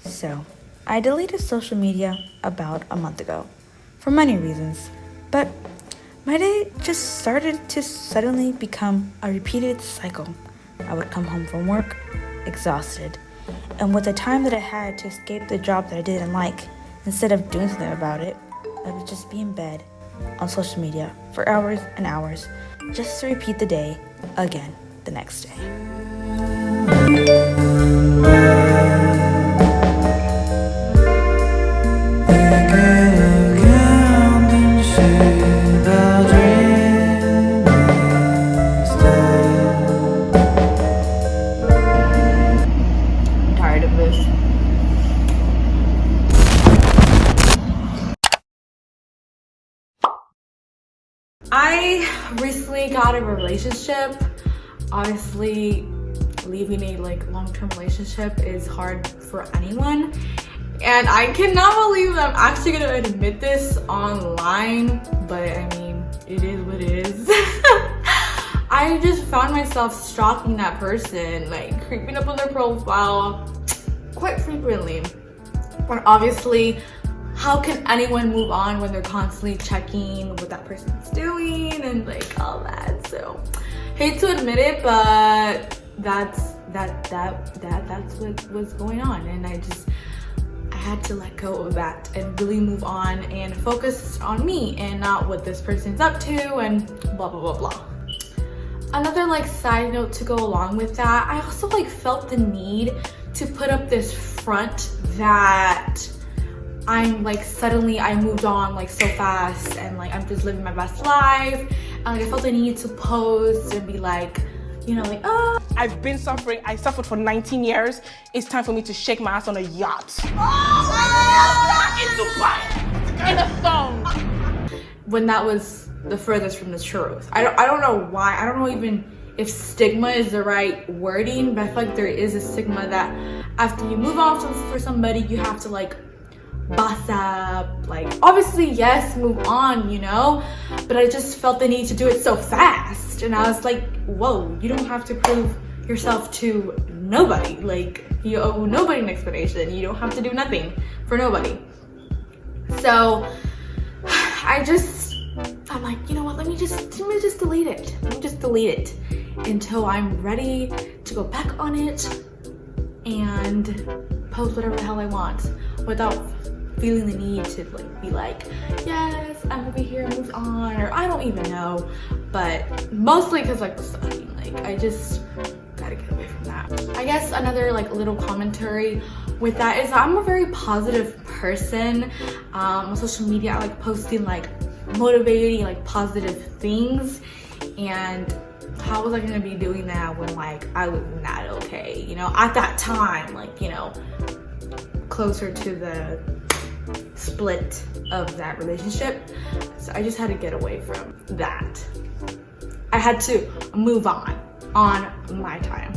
So, I deleted social media about a month ago for many reasons, but my day just started to suddenly become a repeated cycle. I would come home from work exhausted, and with the time that I had to escape the job that I didn't like, instead of doing something about it, I would just be in bed on social media for hours and hours just to repeat the day again the next day. I'm tired of this. I recently got a relationship. Obviously, leaving a long-term relationship is hard for anyone. And I cannot believe that I'm actually gonna admit this online, but I mean, it is what it is. I just found myself stalking that person, creeping up on their profile quite frequently. But obviously, how can anyone move on when they're constantly checking what that person's doing and all that? So, hate to admit it, but that's what was going on, and I had to let go of that and really move on and focus on me and not what this person's up to and blah blah blah blah. Another side note to go along with that, I also felt the need to put up this front that I'm suddenly I moved on so fast and I'm just living my best life, and I felt the need to post and be oh, I've been suffering. I suffered for 19 years. It's time for me to shake my ass on a yacht. In Dubai. In a thong. when that was the furthest from the truth. I don't know why. I don't know even if stigma is the right wording, but I feel there is a stigma that after you move on for somebody, you have to boss up. Obviously, yes, move on, but I just felt the need to do it so fast. And I was whoa, you don't have to prove yourself to nobody. You owe nobody an explanation. You don't have to do nothing for nobody. So I'm you know what, let me just delete it. Let me just delete it until I'm ready to go back on it and post whatever the hell I want without feeling the need to be yes, I'm over here, move on, or I don't even know, but mostly because the stalking. I just gotta get away from that. I guess another little commentary with that is I'm a very positive person. On social media, I like posting motivating positive things, and how was I gonna be doing that when I was not okay, at that time, closer to the split of that relationship. So I just had to get away from that. I had to move on my time.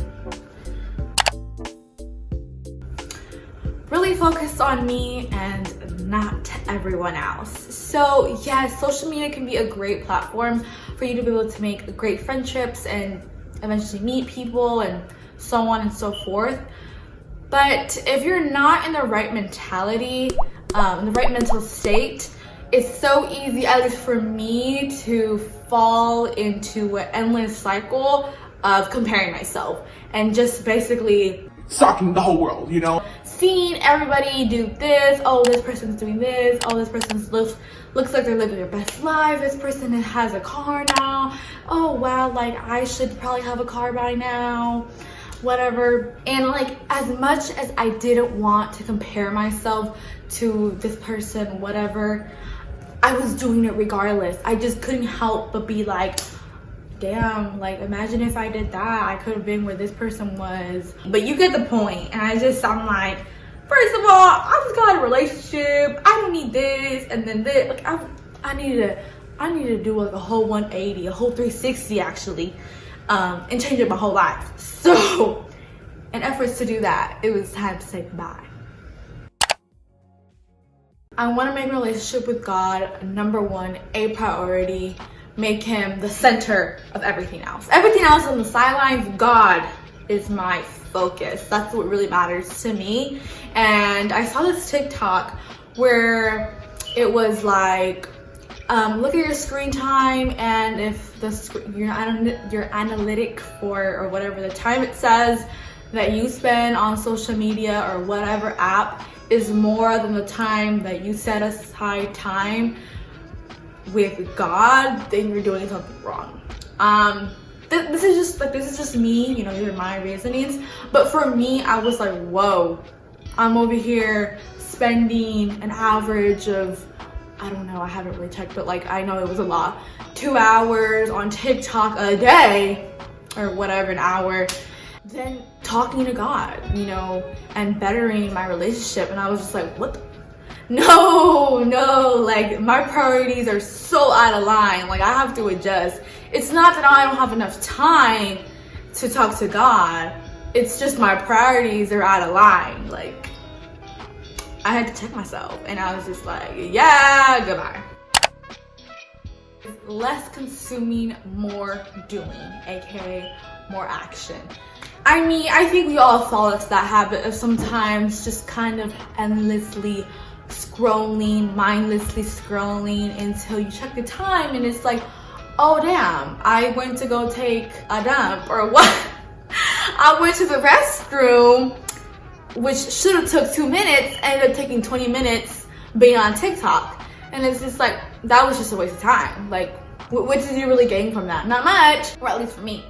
Really focus on me and not everyone else. So yes, social media can be a great platform for you to be able to make great friendships and eventually meet people and so on and so forth. But if you're not in the right mentality, in the right mental state, it's so easy, at least for me, to fall into an endless cycle of comparing myself and just basically Stalking the whole world, seeing everybody do this. Oh, this person's doing this. Oh, this person looks like they're living their best life. This person has a car now. Oh wow, I should probably have a car by now, whatever. And as much as I didn't want to compare myself to this person, whatever, I was doing it regardless. I just couldn't help but be damn, imagine if I did that, I could have been where this person was. But you get the point. And I'm first of all, I just got a relationship. I don't need this and then this. I need to do a whole 180, a whole 360 actually, and change up my whole life. So in efforts to do that, it was time to say goodbye. I want to make a relationship with God number one, a priority. Make him the center of everything else. Everything else on the sidelines, God is my focus. That's what really matters to me. And I saw this TikTok where it was like, look at your screen time, and if your analytic for, or whatever the time it says that you spend on social media or whatever app is more than the time that you set aside time with God, then you're doing something wrong. This is just me, you know, these are my reasonings. But for me, I was like, whoa, I'm over here spending an average of, I don't know, I haven't really checked, but like, I know it was a lot, 2 hours on TikTok a day, or whatever, an hour, then talking to God, you know, and bettering my relationship. And I was just like, what the? No, like my priorities are so out of line. Like I have to adjust. It's not that I don't have enough time to talk to God. It's just my priorities are out of line. Like I had to check myself, and I was just like, yeah, goodbye. Less consuming, more doing, aka more action. I mean, I think we all fall into that habit of sometimes just kind of endlessly scrolling, mindlessly scrolling until you check the time and it's like, oh damn, I went to go take a dump, or what? I went to the restroom, which should have took 2 minutes, ended up taking 20 minutes being on TikTok. And it's just like, that was just a waste of time. Like, what did you really gain from that? Not much, or at least for me.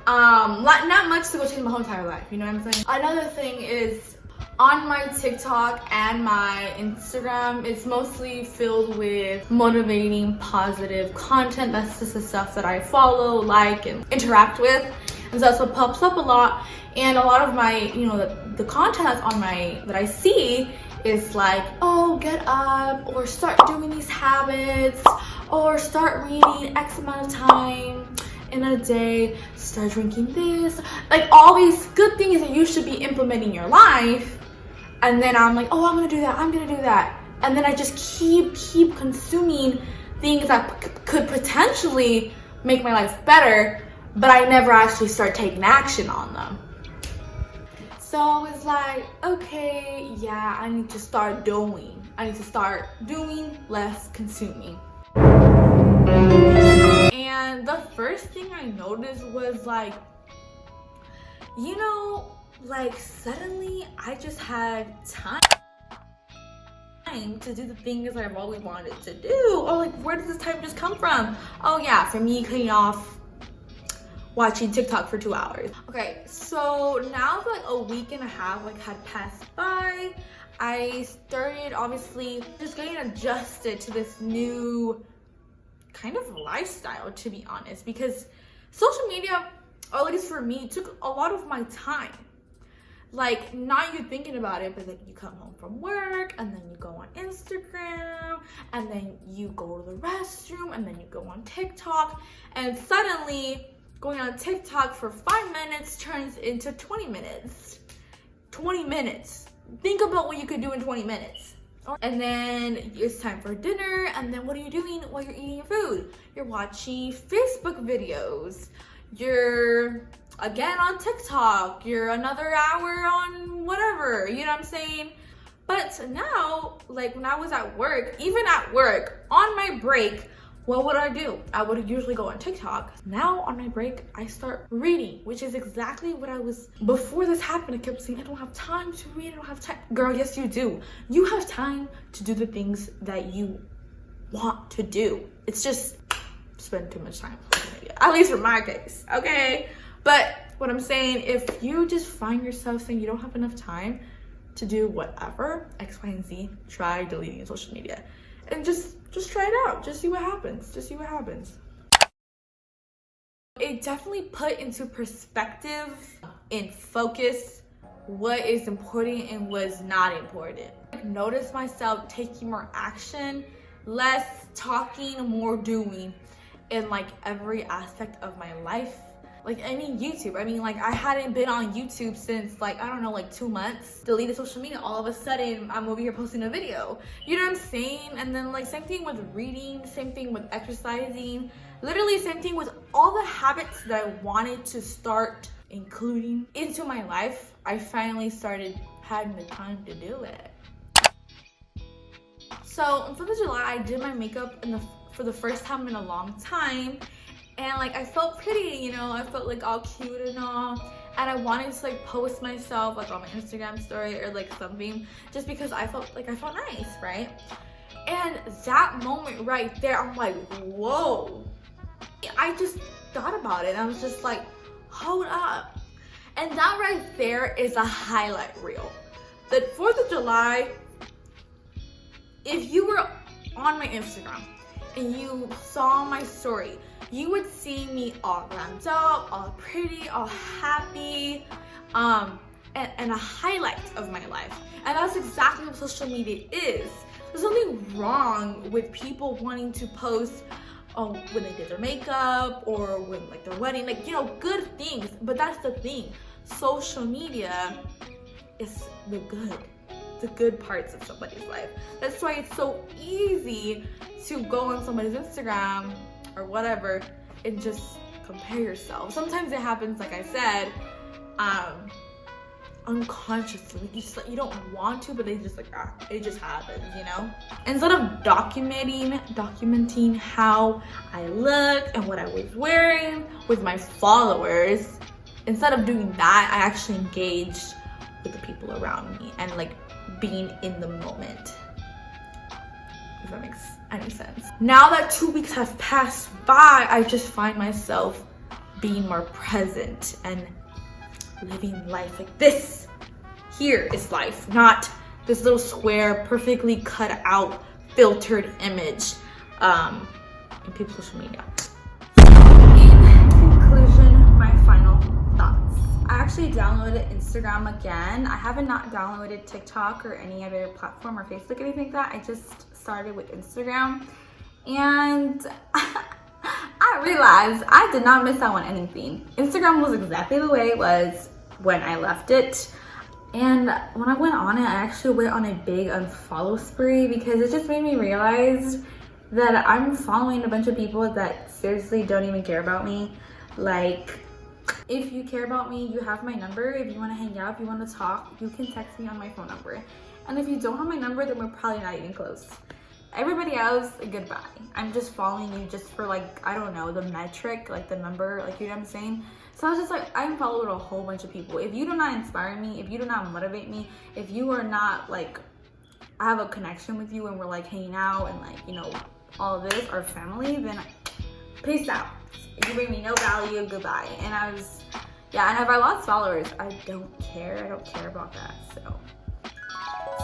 Not much to go change my whole entire life, you know what I'm saying? Another thing is, on my TikTok and my Instagram, it's mostly filled with motivating, positive content. That's just the stuff that I follow, like, and interact with. And so that's what pops up a lot. And a lot of my, you know, the content that's on that I see is like, oh, get up, or start doing these habits, or start reading X amount of time in a day, start drinking this, like all these good things that you should be implementing in your life. And then I'm like, oh, I'm gonna do that. And then I just keep consuming things that could potentially make my life better, but I never actually start taking action on them. So I was like, okay, yeah, I need to start doing. I need to start doing, less consuming. And the first thing I noticed was like, you know, like suddenly I just had time to do the things I've always wanted to do. Or like, where does this time just come from? Oh yeah, for me cutting off watching TikTok for 2 hours. Okay, so now that like a week and a half like had passed by, I started obviously just getting adjusted to this new kind of lifestyle, to be honest, because social media, or at least for me, took a lot of my time. Like, not you thinking about it, but like you come home from work and then you go on Instagram and then you go to the restroom and then you go on TikTok, and suddenly going on TikTok for 5 minutes turns into 20 minutes. 20 minutes. Think about what you could do in 20 minutes. And then it's time for dinner, and then what are you doing while you're eating your food? You're watching Facebook videos. You're again on TikTok. You're another hour on whatever, you know what I'm saying? But now, like when I was at work, even at work, on my break, what would I do? I would usually go on TikTok. Now on my break, I start reading, which is exactly what I was, before this happened, I kept saying, I don't have time to read, I don't have time. Girl, yes you do. You have time to do the things that you want to do. It's just spend too much time on social media, at least for my case, okay? But what I'm saying, if you just find yourself saying you don't have enough time to do whatever, X, Y, and Z, try deleting your social media. And just try it out. Just see what happens. It definitely put into perspective and focus what is important and what's not important. Notice myself taking more action, less talking, more doing in like every aspect of my life. Like, I mean, YouTube. I mean, like, I hadn't been on YouTube since, like, I don't know, like 2 months. Deleted social media. All of a sudden, I'm over here posting a video. You know what I'm saying? And then, like, same thing with reading. Same thing with exercising. Literally, same thing with all the habits that I wanted to start including into my life, I finally started having the time to do it. So on 4th of July, I did my makeup for the first time in a long time. And like, I felt pretty, you know, I felt like all cute and all. And I wanted to like post myself like on my Instagram story or like something, just because I felt nice, right? And that moment right there, I'm like, whoa. I just thought about it. I was just like, hold up. And that right there is a highlight reel. The 4th of July, if you were on my Instagram and you saw my story, you would see me all glammed up, all pretty, all happy, and a highlight of my life. And that's exactly what social media is. There's nothing wrong with people wanting to post when they did their makeup or when like their wedding, like, you know, good things. But that's the thing. Social media is the good parts of somebody's life. That's why it's so easy to go on somebody's Instagram or whatever and just compare yourself. Sometimes it happens, like I said, unconsciously. You don't want to, but it just happens, you know? Instead of documenting how I look and what I was wearing with my followers, instead of doing that, I actually engaged with the people around me and like being in the moment. If that makes any sense. Now that 2 weeks have passed by, I just find myself being more present and living life like this. Here is life, not this little square, perfectly cut out, filtered image in people's social media. In conclusion, my final thoughts. I actually downloaded Instagram again. I haven't not downloaded TikTok or any other platform or Facebook, anything like that. I just started with Instagram, and I realized I did not miss out on anything. Instagram was exactly the way it was when I left it. And when I went on it, I actually went on a big unfollow spree because it just made me realize that I'm following a bunch of people that seriously don't even care about me. Like, if you care about me, you have my number. If you want to hang out, if you want to talk, you can text me on my phone number. And if you don't have my number, then we're probably not even close. Everybody else, goodbye. I'm just following you just for like, I don't know, the metric, like the number, like, you know what I'm saying? So I was just like, I'm followed a whole bunch of people. If you do not inspire me, if you do not motivate me, if you are not like, I have a connection with you and we're like hanging out and like, you know, all of this, our family, then peace out. If you bring me no value, goodbye. And I was, yeah, and if I lost followers, I don't care. I don't care about that, so.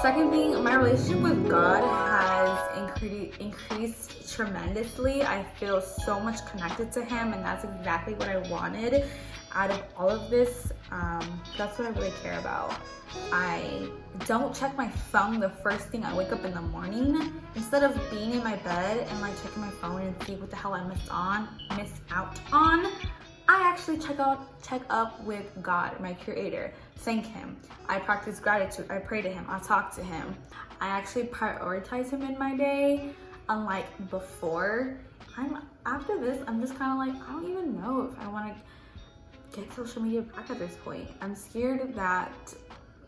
Second thing, my relationship with God has increased tremendously. I feel so much connected to Him, and that's exactly what I wanted out of all of this. That's what I really care about. I don't check my phone the first thing I wake up in the morning. Instead of being in my bed and like checking my phone and see what the hell I missed out on, I actually check up with God, my creator, thank Him. I practice gratitude, I pray to Him, I talk to Him. I actually prioritize Him in my day, unlike before. After this, I'm just kind of like, I don't even know if I want to get social media back at this point. I'm scared that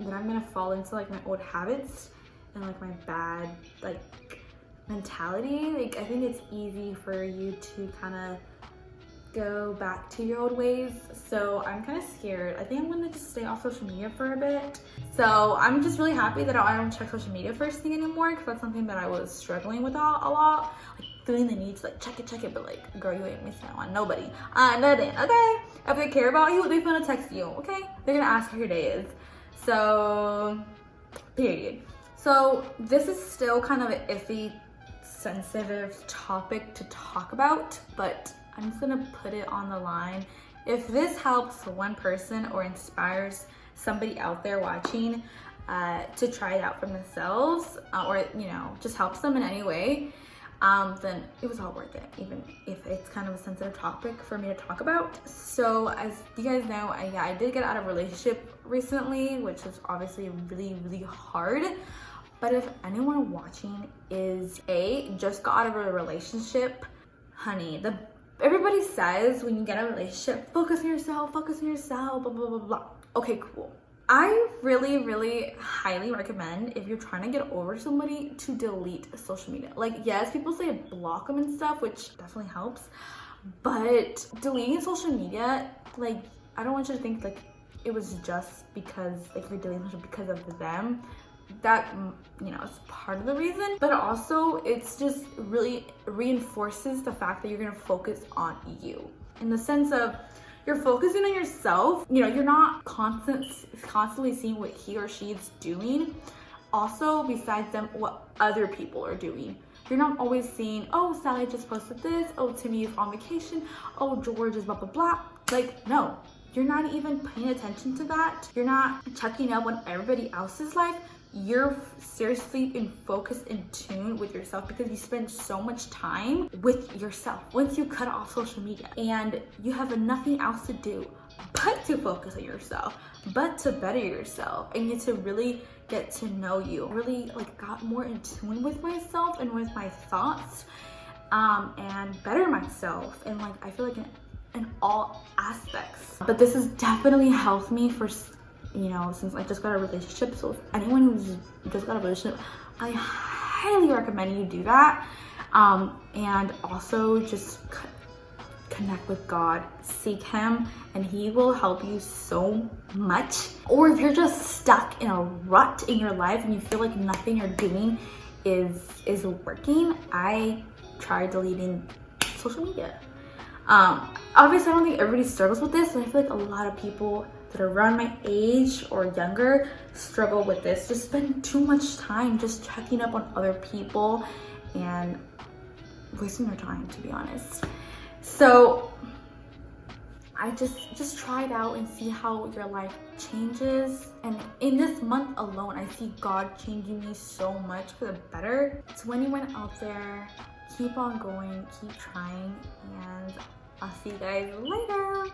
I'm gonna fall into like my old habits and like my bad like mentality. Like, I think it's easy for you to kind of go back to your old ways, so I'm kind of scared. I think I'm gonna just stay off social media for a bit. So I'm just really happy that I don't check social media first thing anymore, because that's something that I was struggling with a lot, like feeling the need to like check it, but like, girl, you ain't missing out on nobody. Nothing, okay? If they care about you, they're gonna text you, okay? They're gonna ask how your day is. So, period. So this is still kind of an iffy, sensitive topic to talk about, but I'm just gonna put it on the line. If this helps one person or inspires somebody out there watching to try it out for themselves, or you know, just helps them in any way, then it was all worth it, even if it's kind of a sensitive topic for me to talk about. So as you guys know, I did get out of a relationship recently, which is obviously really, really hard. But if anyone watching is just got out of a relationship, honey, the Everybody says when you get a relationship, focus on yourself, blah, blah, blah, blah. Okay, cool. I really highly recommend, if you're trying to get over somebody, to delete social media. Like, yes, people say block them and stuff, which definitely helps, but deleting social media, like, I don't want you to think like it was just because like you're deleting social because of them. That, you know, is part of the reason, but also it's just really reinforces the fact that you're gonna focus on you, in the sense of you're focusing on yourself. You know, you're not constantly seeing what he or she is doing. Also, besides them, what other people are doing. You're not always seeing, oh, Sally just posted this, oh, Timmy is on vacation, oh, George is blah blah blah. Like, no, you're not even paying attention to that. You're not checking up on everybody else's life. You're seriously in focus, in tune with yourself, because you spend so much time with yourself once you cut off social media, and you have nothing else to do but to focus on yourself, but to better yourself and get to really get to know you. Really like got more in tune with myself and with my thoughts, and better myself, and like I feel like in all aspects. But this has definitely helped me for, you know, since I just got a relationship. So if anyone who's just got a relationship, I highly recommend you do that. And also just connect with God, seek him, and he will help you so much. Or if you're just stuck in a rut in your life and you feel like nothing you're doing is working, I tried deleting social media. Obviously I don't think everybody struggles with this, but I feel like a lot of people that are around my age or younger struggle with this. Just spend too much time just checking up on other people and wasting their time, to be honest. So I just try it out and see how your life changes. And in this month alone, I see God changing me so much for the better. To anyone out there, keep on going, keep trying, and I'll see you guys later.